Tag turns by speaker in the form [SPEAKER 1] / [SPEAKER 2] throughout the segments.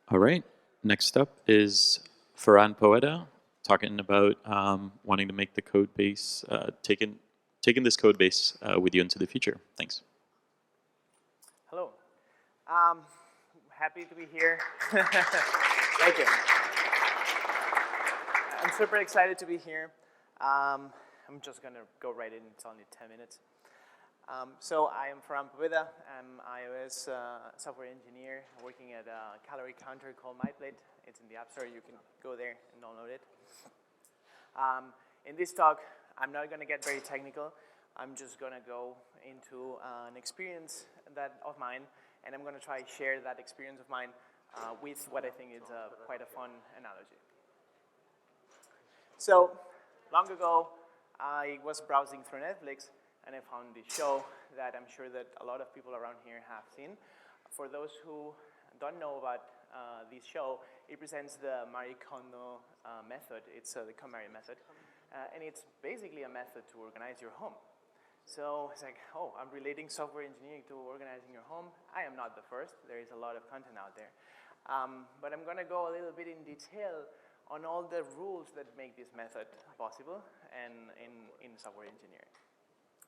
[SPEAKER 1] All right. Next up is Ferran Poveda talking about wanting to make the code base, taking this code base with you into the future. Thanks.
[SPEAKER 2] Hello. Happy to be here. Thank you. I'm super excited to be here. I'm just going to go right in. It's only 10 minutes. So I am Ferran Poveda. I'm iOS software engineer working at a calorie counter called MyPlate. It's in the App Store. You can go there and download it. In this talk, I'm not going to get very technical. I'm just going to go into an experience of mine, and I'm going to try to share that experience of mine with what I think is quite a fun analogy. So long ago, I was browsing through Netflix, and I found this show that I'm sure that a lot of people around here have seen. For those who don't know about this show, it presents the Marie Kondo method. It's the KonMari Method. And it's basically a method to organize your home. So it's like, oh, I'm relating software engineering to organizing your home. I am not the first. There is a lot of content out there. But I'm going to go a little bit in detail on all the rules that make this method possible and in software engineering.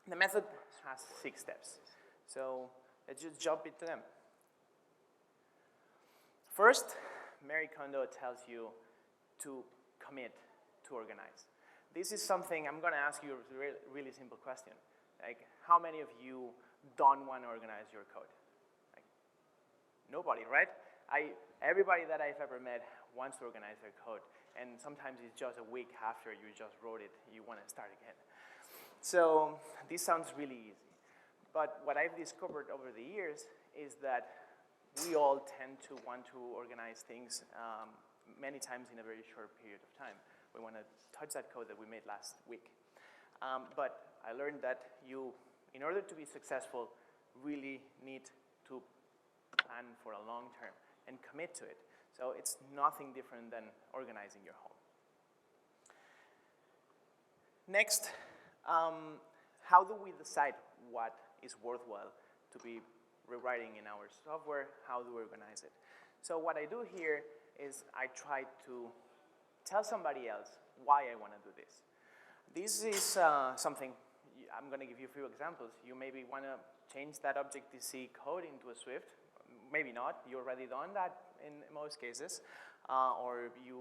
[SPEAKER 2] The method has 6 steps. So let's just jump into them. First, Marie Kondo tells you to commit to organize. This is something I'm going to ask you a really simple question. Like, how many of you don't want to organize your code? Like, nobody, right? Everybody that I've ever met wants to organize their code. And sometimes it's just a week after you just wrote it, you want to start again. So this sounds really easy. But what I've discovered over the years is that we all tend to want to organize things many times in a very short period of time. We want to touch that code that we made last week. But I learned that you, in order to be successful, really need to plan for a long term and commit to it. So it's nothing different than organizing your home. Next, how do we decide what is worthwhile to be rewriting in our software? How do we organize it? So what I do here is I try to tell somebody else why I want to do this. This is something, I'm going to give you a few examples. You maybe want to change that Objective-C code into a Swift. Maybe not. You already done that in most cases. Or you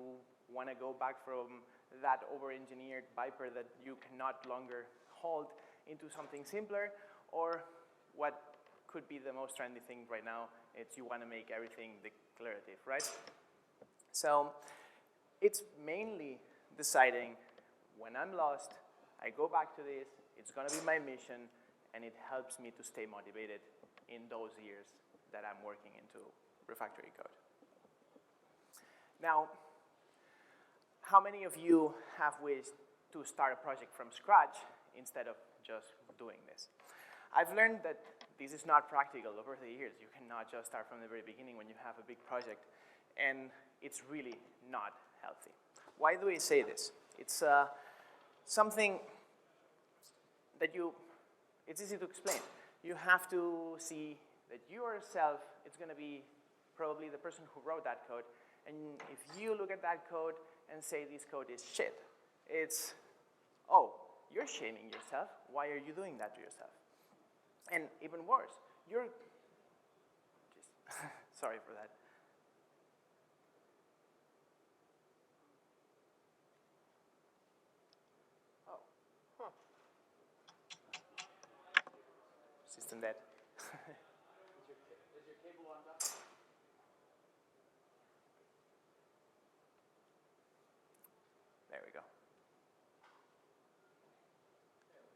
[SPEAKER 2] want to go back from that over-engineered Viper that you cannot longer hold into something simpler, or what could be the most trendy thing right now, it's you want to make everything declarative, right? So it's mainly deciding when I'm lost, I go back to this, it's going to be my mission, and it helps me to stay motivated in those years that I'm working into refactoring code. Now, how many of you have wished to start a project from scratch instead of just doing this? I've learned that this is not practical over the years. You cannot just start from the very beginning when you have a big project, and it's really not healthy. Why do we say this? It's something that it's easy to explain. You have to see that you yourself, it's going to be probably the person who wrote that code, and if you look at that code and say this code is shit, it's, oh, you're shaming yourself. Why are you doing that to yourself? And even worse, you're just sorry for that. Oh, huh. System dead. Is your cable on top? There we go.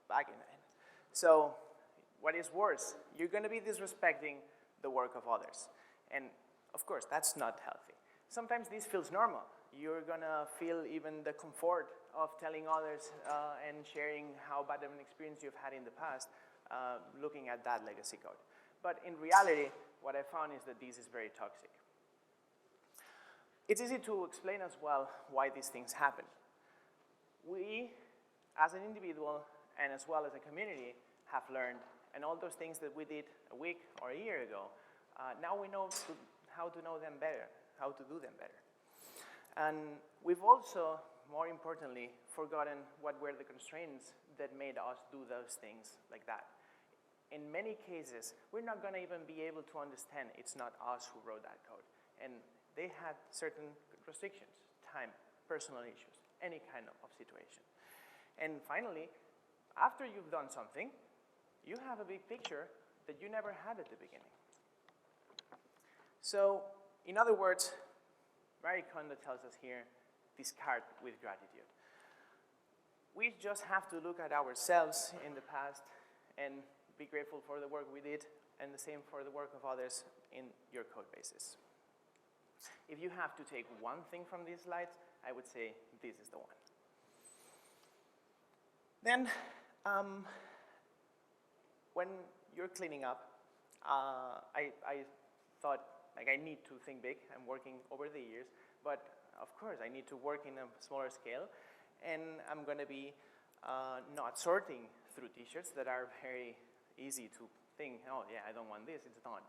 [SPEAKER 2] Back in. So what is worse? You're going to be disrespecting the work of others. And of course, that's not healthy. Sometimes this feels normal. You're going to feel even the comfort of telling others and sharing how bad of an experience you've had in the past looking at that legacy code. But in reality, what I found is that this is very toxic. It's easy to explain as well why these things happen. We, as an individual and as well as a community, have learned, and all those things that we did a week or a year ago, now we know how to know them better, how to do them better. And we've also, more importantly, forgotten what were the constraints that made us do those things like that. In many cases, we're not going to even be able to understand it's not us who wrote that code. And they had certain restrictions, time, personal issues, any kind of situation. And finally, after you've done something, you have a big picture that you never had at the beginning. So, in other words, Marie Kondo tells us here, discard with gratitude. We just have to look at ourselves in the past and be grateful for the work we did, and the same for the work of others in your code bases. If you have to take one thing from these slides, I would say this is the one. Then, when you're cleaning up, I thought, like, I need to think big. I'm working over the years, but of course, I need to work in a smaller scale, and I'm going to be not sorting through t-shirts that are very easy to think, oh yeah, I don't want this, it's done.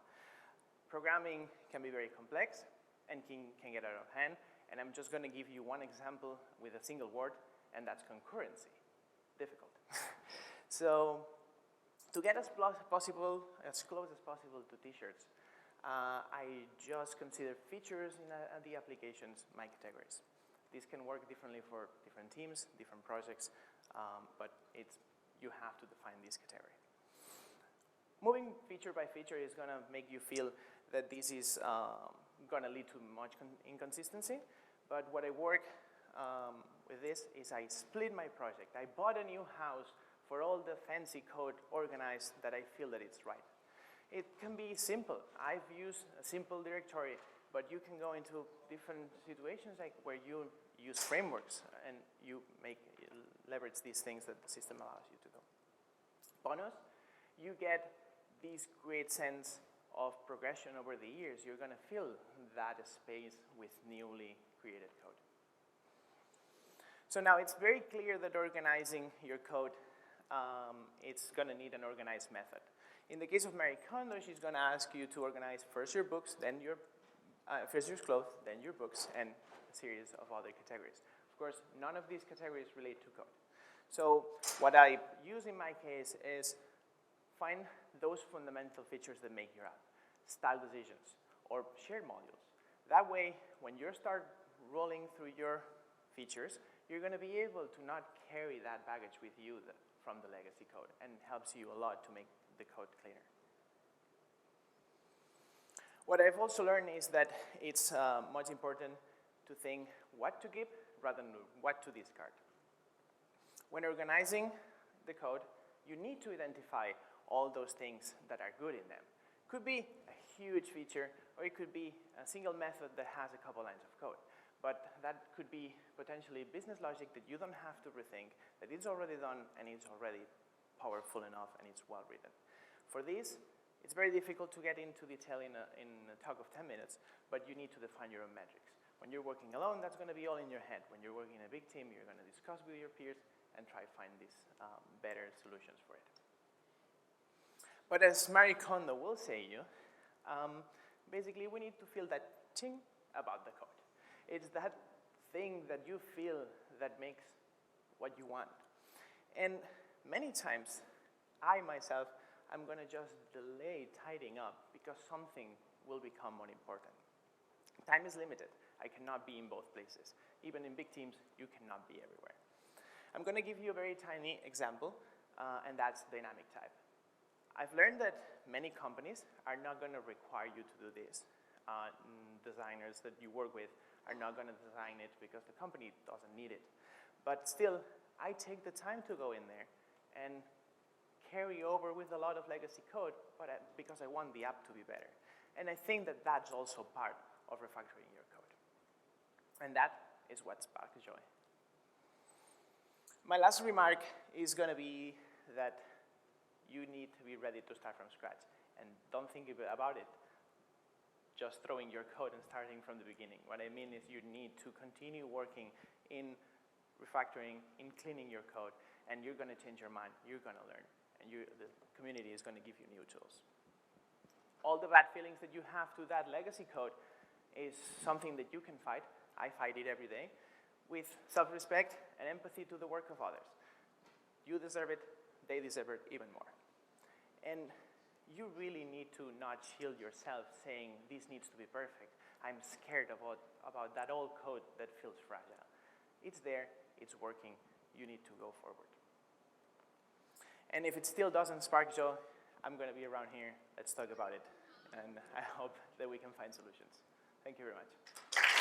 [SPEAKER 2] Programming can be very complex and can get out of hand, and I'm just going to give you one example with a single word, and that's concurrency. Difficult. So, to get as close as possible to t-shirts, I just consider features in the applications my categories. This can work differently for different teams, different projects, but you have to define this category. Moving feature by feature is going to make you feel that this is going to lead to much inconsistency, but what I work with this is I split my project. I bought a new house for all the fancy code organized that I feel that it's right. It can be simple. I've used a simple directory, but you can go into different situations like where you use frameworks and you leverage these things that the system allows you to do. Bonus, you get this great sense of progression over the years. You're going to fill that space with newly created code. So now it's very clear that organizing your code, it's going to need an organized method. In the case of Marie Kondo, she's going to ask you to organize first your books, then first your clothes, then your books, and a series of other categories. Of course, none of these categories relate to code. So what I use in my case is find those fundamental features that make your app, style decisions, or shared modules. That way, when you start rolling through your features, you're going to be able to not carry that baggage with you from the legacy code, and helps you a lot to make the code cleaner. What I've also learned is that it's much important to think what to keep rather than what to discard. When organizing the code, you need to identify all those things that are good in them. Could be a huge feature, or it could be a single method that has a couple lines of code. But that could be potentially business logic that you don't have to rethink, that it's already done and it's already powerful enough and it's well written. For this, it's very difficult to get into detail in a talk of 10 minutes, but you need to define your own metrics. When you're working alone, that's going to be all in your head. When you're working in a big team, you're going to discuss with your peers and try to find these better solutions for it. But as Marie Kondo will say you, basically we need to feel that ting about the code. It's that thing that you feel that makes what you want. And many times, I myself, I'm going to just delay tidying up because something will become more important. Time is limited. I cannot be in both places. Even in big teams, you cannot be everywhere. I'm going to give you a very tiny example, and that's dynamic type. I've learned that many companies are not going to require you to do this. Designers that you work with are not going to design it because the company doesn't need it. But still, I take the time to go in there and carry over with a lot of legacy code because I want the app to be better. And I think that that's also part of refactoring your code. And that is what sparks joy. My last remark is going to be that you need to be ready to start from scratch. And don't think about it just throwing your code and starting from the beginning. What I mean is you need to continue working in refactoring, in cleaning your code, and you're going to change your mind. You're going to learn, and the community is going to give you new tools. All the bad feelings that you have to that legacy code, is something that you can fight. I fight it every day with self-respect and empathy to the work of others. You deserve it, they deserve it even more. And you really need to not shield yourself saying this needs to be perfect. I'm scared about that old code that feels fragile. It's there, it's working, you need to go forward. And if it still doesn't spark joy, I'm going to be around here. Let's talk about it. And I hope that we can find solutions. Thank you very much.